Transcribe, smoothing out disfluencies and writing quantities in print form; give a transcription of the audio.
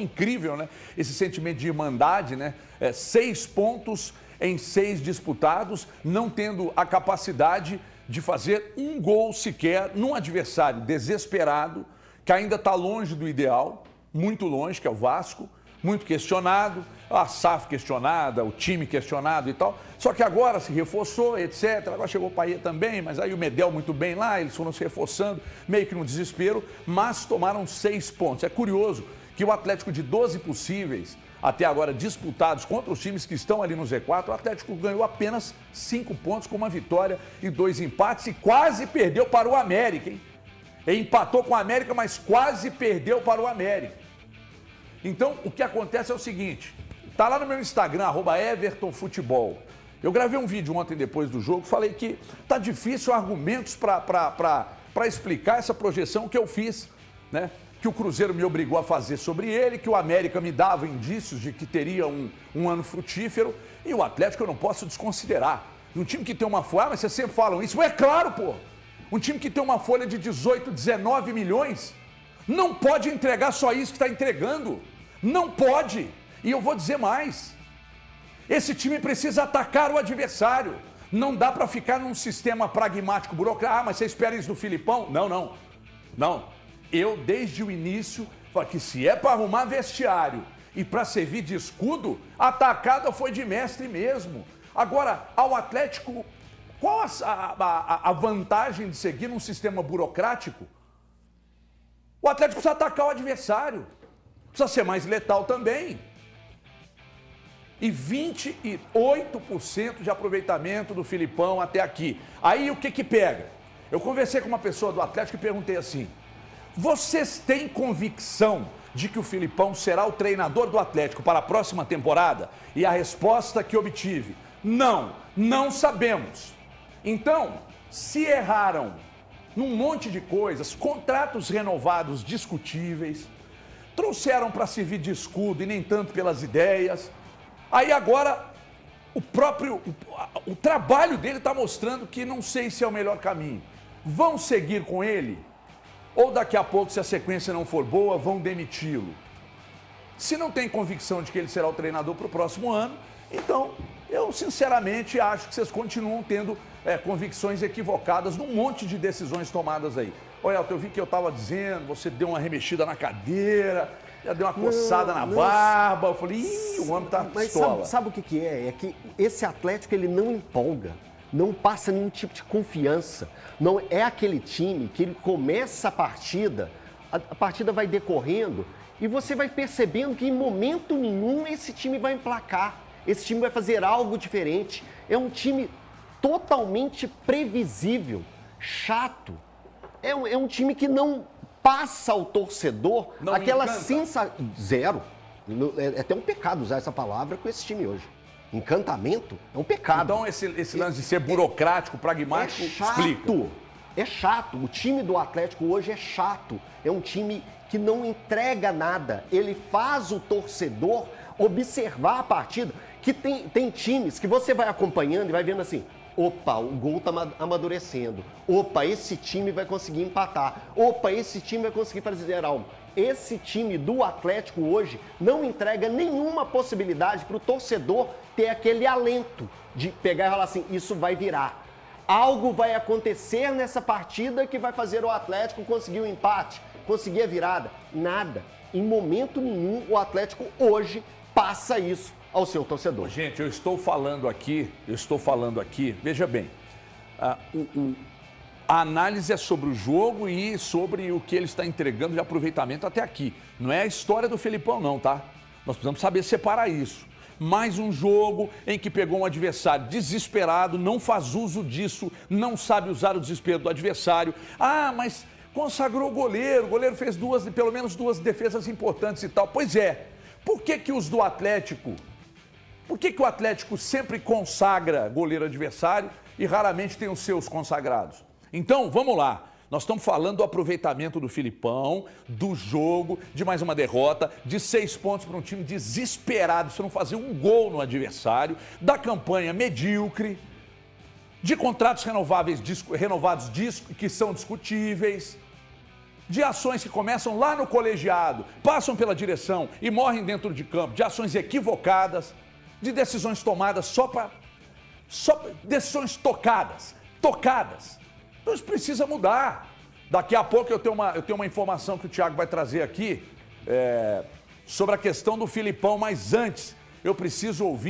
incrível, né? Esse sentimento de irmandade, né? 6 pontos em 6 disputados, não tendo a capacidade de fazer um gol sequer num adversário desesperado, que ainda está longe do ideal, muito longe, que é o Vasco, muito questionado, a SAF questionada, o time questionado e tal. Só que agora se reforçou, etc. Agora chegou o Payet também, mas aí o Medel muito bem lá, eles foram se reforçando, meio que no desespero, mas tomaram 6 pontos. É curioso que o Atlético, de 12 possíveis, até agora disputados contra os times que estão ali no Z4, o Atlético ganhou apenas 5 pontos com uma vitória e 2 empates e quase perdeu para o América, hein? Empatou com o América, mas quase perdeu para o América. Então, o que acontece é o seguinte, tá lá no meu Instagram, @EvertonFutebol. Eu gravei um vídeo ontem depois do jogo, falei que tá difícil argumentos para explicar essa projeção que eu fiz, né? Que o Cruzeiro me obrigou a fazer sobre ele, que o América me dava indícios de que teria um ano frutífero, e o Atlético eu não posso desconsiderar. Um time que tem uma folha, mas vocês sempre falam isso, é claro, pô! Um time que tem uma folha de 18, 19 milhões, não pode entregar só isso que está entregando. Não pode. E eu vou dizer mais. Esse time precisa atacar o adversário. Não dá para ficar num sistema pragmático, burocrático. Ah, mas você espera isso do Filipão? Não. Eu, desde o início, falei que se é para arrumar vestiário e para servir de escudo, a atacada foi de mestre mesmo. Agora, ao Atlético, qual a vantagem de seguir num sistema burocrático? O Atlético precisa atacar o adversário. Precisa ser mais letal também. E 28% de aproveitamento do Filipão até aqui. Aí o que pega? Eu conversei com uma pessoa do Atlético e perguntei assim: vocês têm convicção de que o Filipão será o treinador do Atlético para a próxima temporada? E a resposta que obtive: não sabemos. Então, se erraram num monte de coisas, contratos renovados discutíveis, trouxeram para servir de escudo e nem tanto pelas ideias. Aí agora o trabalho dele está mostrando que não sei se é o melhor caminho. Vão seguir com ele? Ou daqui a pouco, se a sequência não for boa, vão demiti-lo? Se não tem convicção de que ele será o treinador para o próximo ano, então eu sinceramente acho que vocês continuam tendo convicções equivocadas num monte de decisões tomadas aí. Olha, eu vi que eu estava dizendo, você deu uma remexida na cadeira, já deu uma coçada na barba. Eu falei, o homem tá pistola. Mas sabe o que é? É que esse Atlético, ele não empolga, não passa nenhum tipo de confiança. Não é aquele time que ele começa a partida vai decorrendo e você vai percebendo que em momento nenhum esse time vai emplacar, esse time vai fazer algo diferente. É um time totalmente previsível, chato. É um time que não passa ao torcedor não aquela sensação. Zero. É até um pecado usar essa palavra com esse time hoje. Encantamento é um pecado. Então esse lance de ser burocrático, pragmático, explica. É chato. O time do Atlético hoje é chato. É um time que não entrega nada. Ele faz o torcedor observar a partida. Que tem times que você vai acompanhando e vai vendo assim: opa, o gol tá amadurecendo. Opa, esse time vai conseguir empatar. Opa, esse time vai conseguir fazer algo. Esse time do Atlético hoje não entrega nenhuma possibilidade para o torcedor ter aquele alento de pegar e falar assim: isso vai virar. Algo vai acontecer nessa partida que vai fazer o Atlético conseguir o empate, conseguir a virada. Nada. Em momento nenhum o Atlético hoje passa isso ao seu torcedor. Gente, eu estou falando aqui, veja bem, a análise é sobre o jogo e sobre o que ele está entregando de aproveitamento até aqui. Não é a história do Felipão não, tá? Nós precisamos saber separar isso. Mais um jogo em que pegou um adversário desesperado, não faz uso disso, não sabe usar o desespero do adversário. Ah, mas consagrou o goleiro fez pelo menos duas defesas importantes e tal. Pois é, por que os do Atlético... Por que o Atlético sempre consagra goleiro adversário e raramente tem os seus consagrados? Então, vamos lá. Nós estamos falando do aproveitamento do Filipão, do jogo, de mais uma derrota, de 6 pontos para um time desesperado, se não fazer um gol no adversário, da campanha medíocre, de contratos renovados que são discutíveis. de ações que começam lá no colegiado, passam pela direção e morrem dentro de campo, de ações equivocadas, de decisões tomadas só decisões tocadas. Então isso precisa mudar. Daqui a pouco eu tenho uma informação que o Thiago vai trazer aqui sobre a questão do Filipão, mas antes eu preciso ouvir